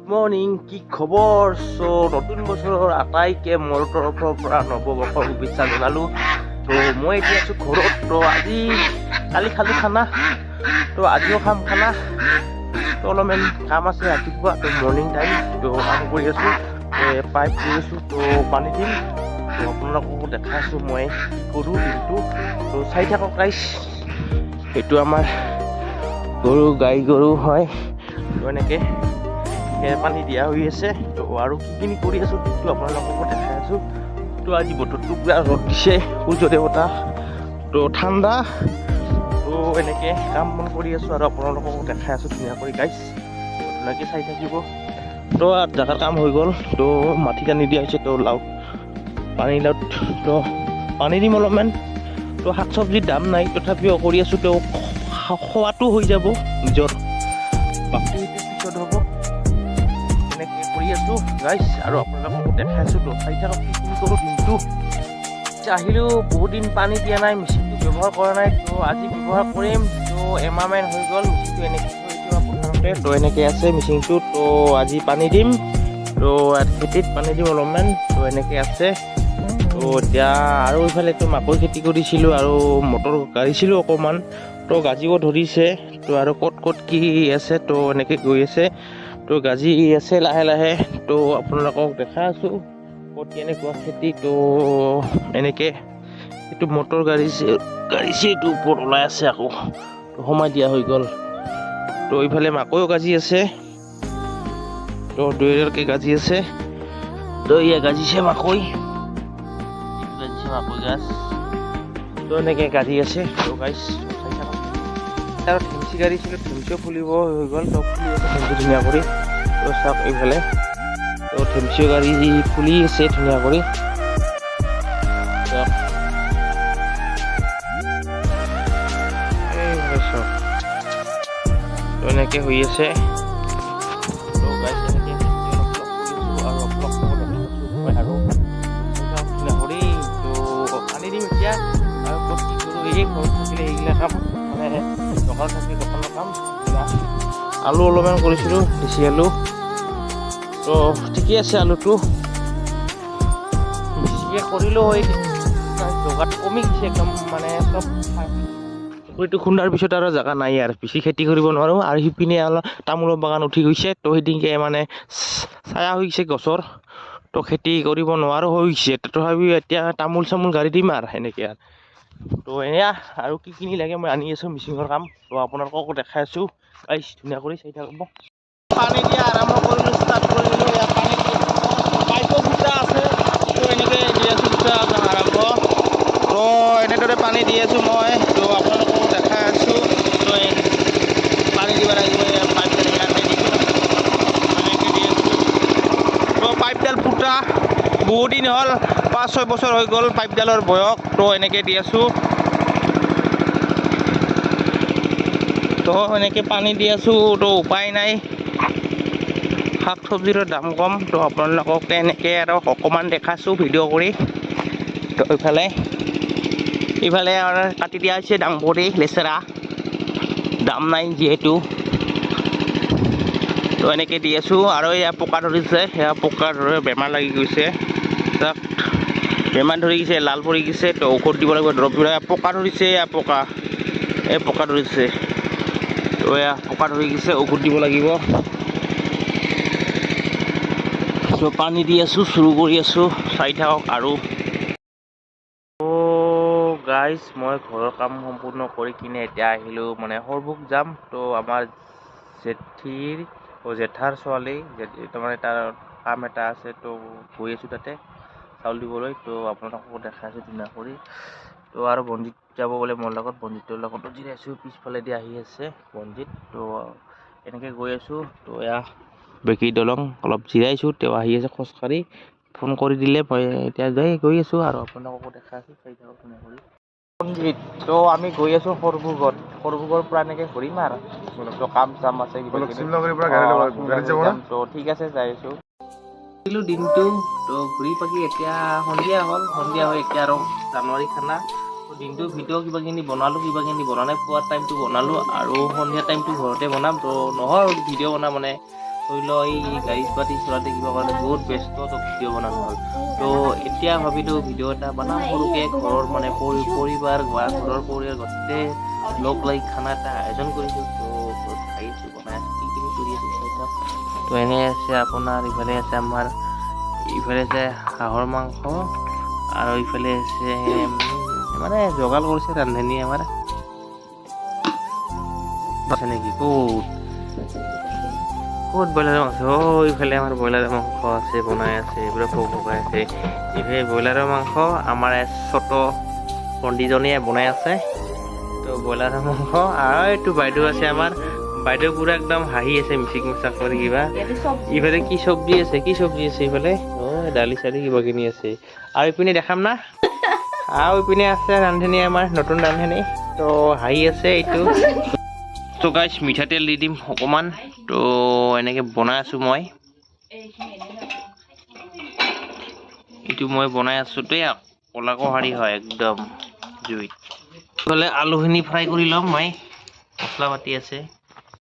Morning, কি খবৰ? নতুন বছৰৰ আটাইকে মোৰ তৰফৰ পৰা নৱবৰ্ষৰ শুভেচ্ছা জনালোঁ। মই এতিয়া আছোঁ ঘৰত। আজি কালি খালোঁ খানা, আজিও খাম খানা। অলপমান কাম আছে ৰাতিপুৱা, মৰ্নিং টাইম। কাম কৰি আছোঁ, পাইপ দি আছোঁ, পানী দিম। আপোনালোককো দেখাই আছোঁ মই কি কৰোঁ দিনটো। চাই থাকক গাইছ। এইটো আমাৰ গাই গৰু হয়। এনেকৈ পানী দিয়া হৈ আছে। আৰু কিখিনি কৰি আছোঁ সেইটো আপোনালোককো দেখাই আছোঁ। আজি বতৰটো পুৰা ৰ'দ দিছে, সূৰ্য দেৱতা ঠাণ্ডা। এনেকৈ কাম বন কৰি আছোঁ আৰু আপোনালোককো দেখাই আছোঁ ধুনীয়াকৈ গাইছ। ধুনীয়াকৈ চাই থাকিব। জাগাৰ কাম হৈ গ'ল। মাটি টানি দিয়া হৈছে। লাও পানী লাওত পানী দিম অলপমান। শাক চব্জিৰ দাম নাই, তথাপিও কৰি আছোঁ। খোৱাটো হৈ যাব নিজৰ, বাকী পিছত হ'ব। এনেকৈ কৰি আছোঁ গাইছ আৰু আপোনালোককো দেখাই আছোঁ। চাই থাকক কি কৰোঁ দিনটো। আহিলেও বহুত দিন পানী দিয়া নাই, মেচিনটো ব্যৱহাৰ কৰা নাই। আজি ব্যৱহাৰ কৰিম। এমাহমান হৈ গ'ল মেচিনটো এনেকৈ থৈছোঁ পথাৰতে। এনেকৈ আছে মেচিনটো। আজি পানী দিম। খেতিত পানী দিম অলপমান। এনেকৈ আছে। এতিয়া আৰু ইফালেতো মাকৈ খেতি কৰিছিলোঁ আৰু মটৰ গাড়িছিলোঁ অকণমান। গাজিব ধৰিছে। আৰু ক'ত কি আছে এনেকৈ গৈ আছে। গাজি আছে লাহে লাহে। আপোনালোকক দেখাই আছোঁ ক'ত কেনেকুৱা খেতি। এনেকৈ এইটো মটৰ গাড়ীছে এইটো ওপৰত ওলাই আছে। আকৌ সোমাই দিয়া হৈ গ'ল। ইফালে মাকৈও গাজি আছে। দুয়োকে গাজি আছে। এয়া গাজিছে মাকৈ। মাকৈ গাছ এনেকৈ গাজি আছে। গাইছ আৰু থেমচি গাড়ীছিলোঁ, থেমচিও ফুলিব হৈ গ'ল। ফুলি আছে থেমচি ধুনীয়া কৰি। চাওক এইফালে থেমচিও গাড়ী ফুলি আছে ধুনীয়া কৰি। এনেকৈ হৈ আছে। পানী দিম এতিয়া। আৰু ক'ত কি কৰোঁ, এই ঘৰত থাকিলে এইগিলা কাম, মানে দোকানত থাকিলে দোকানৰ কাম। আলু অলপমান কৰিছিলোঁ, দেশী আলু। ঠিকেই আছে আলুটো। বেছিকৈ কৰিলেও হয়, জেগাত কমি গৈছে একদম। মানে চব পুখুৰীটো খুন্দাৰ পিছত আৰু জেগা নাই আৰু বেছি খেতি কৰিব নোৱাৰোঁ। আৰু সিপিনে অলপ তামোলৰ বাগান উঠি গৈছে। সেইদিনকে মানে ছায়া হৈ গৈছে গছৰ। খেতি কৰিব নোৱাৰো হৈ গৈছে। তথাপিও এতিয়া তামোল চামোল গাড়ী দিম আৰু সেনেকৈ এয়া আৰু কি লাগে মই আনি আছোঁ মিচিঙৰ কাম। আপোনালোককো দেখাই আছোঁ গাইছ, ধুনীয়া কৰি চাই থাকিব। পানী দিয়া আৰম্ভ কৰিলোঁ, ষ্টাৰ্ট কৰিলোঁ। ইয়াত পানী পাইপো ফুটা আছে। এনেকৈ দি আছোঁ আৰম্ভ। এনেদৰে পানী দি আছোঁ মই। আপোনালোককো দেখাই আছোঁ। পানী দিব লাগিব। পাইপ এনেকৈ দি আছোঁ। পাইপডাল ফুটা বহুত দিন হ'ল, 5-6 বছৰ হৈ গ'ল পাইপডালৰ বয়স। এনেকৈ দি আছোঁ। এনেকৈ পানী দি আছোঁ। উপায় নাই, শাক চব্জিৰ দাম কম। আপোনালোকক এনেকৈ আৰু অকণমান দেখাইছোঁ ভিডিঅ' কৰি। ইফালে আৰু কাটি দিয়া হৈছে ডাংবডি, লেচেৰা। দাম নাই যিহেতু। এনেকৈ দি আছোঁ। আৰু এয়া পকা ধৰিছে, সেয়া পকা ধৰি বেমাৰ লাগি গৈছে। তাক বেমাৰ ধৰি গৈছে, লাল পৰি গৈছে। ঔষধ দিব লাগিব, দৰৱ দিব লাগিব। পকা ধৰিছে, পকা ধৰিছে। পকা ধৰি গৈছে, ঔষধ দিব লাগিব। পানী দি আছোঁ, চুৰু কৰি আছোঁ। চাই থাকক আৰু। গাইজ, মই ঘৰৰ কাম সম্পূৰ্ণ কৰি কিনে এতিয়া আহিলোঁ মানে সৰভোগ যাম। আমাৰ জেঠাৰ ছোৱালী, তাৰমানে তাৰ কাম এটা আছে। গৈ আছোঁ তাতে চাউল দিবলৈ। আপোনালোককো দেখাই আছোঁ ধুনীয়া কৰি। আৰু বনজিত যাব বোলে মোৰ লগত। বনজিতৰ লগতো জিৰাই আছোঁ। পিছফালে দি আহি আছে বনজিত। এনেকৈ গৈ আছোঁ। এয়া বেকী দলং অলপ জিৰাইছোঁ। আহি আছে খোজকাঢ়ি। ফোন কৰি দিলে মই এতিয়া গৈ আছোঁ আৰু আপোনালোককো দেখাই আছোঁ। চাই থাকক ধুনীয়া কৰি। বনজিত, আমি গৈ আছোঁ সৰভোগত। সৰভোগৰ পৰা এনেকৈ ঘূৰিম আৰু কাম চাম আছে কিবা কিবি। ঠিক আছে, যাই আছোঁ। দিনটো ঘূৰি পাকি এতিয়া সন্ধিয়া হ'ল। সন্ধিয়া হৈ এতিয়া আৰু জানুৱাৰী খানা। দিনটো ভিডিঅ' কিবা কিনি বনালোঁ, কিবা কিনি বনালে পুৱাৰ টাইমটো বনালোঁ আৰু সন্ধিয়া টাইমটো ঘৰতে বনাম। নহয় ভিডিঅ' বনাম মানে ধৰি লও এই গাড়ী পাতি চলাতে কিবা কাৰণে বহুত ব্যস্ত তো ভিডিঅ' বনানো হ'ল তো এতিয়া ভাবিলোঁ ভিডিঅ' এটা বনাম সৰুকৈ ঘৰৰ মানে পৰিবাৰ বা ঘৰৰ পৰিয়াল গোটেই লগ লাগি খানা এটা আয়োজন কৰিছোঁ তো খাই আছোঁ বনাই আছোঁ কি কৰি আছোঁ তো এনে আছে আপোনাৰ ইফালে আছে আমাৰ ইফালে আছে হাঁহৰ মাংস আৰু ইফালে আছে মানে যোগাৰ কৰিছে ৰান্ধনী আমাৰ আছে নেকি ক'ত ব্ৰইলাৰ মাংস ইফালে আমাৰ ব্ৰইলাৰৰ মাংস আছে বনাই আছে এইবিলাক ভগাই আছে ইফালে ব্ৰইলাৰৰ মাংস আমাৰ ছোট পণ্ডিতজনীয়ে বনাই আছে তো ব্ৰইলাৰৰ মাংস আৰু এইটো বাইদেউ আছে আমাৰ বাইদেউ পুৰা একদম হাঁহি আছে মিচিক মিচাক কৰি কিবা ইফালে কি চব্জি আছে ইফালে দালি চালি কিবা কিনি আছে আৰু ইপিনে দেখাম না আৰু ইপিনে আছে ৰান্ধনী আমাৰ নতুন ৰান্ধনী তো হাঁহি আছে এইটো তো গাইছ মিঠাতেল দি দিম অকণমান তো এনেকৈ বনাই আছোঁ মই এইটো মই বনাই আছোঁ দেই ক'লাকো শাৰী হয় একদম জুইত ইফালে আলুখিনি ফ্ৰাই কৰি ল'ম মই মছলা পাতি আছে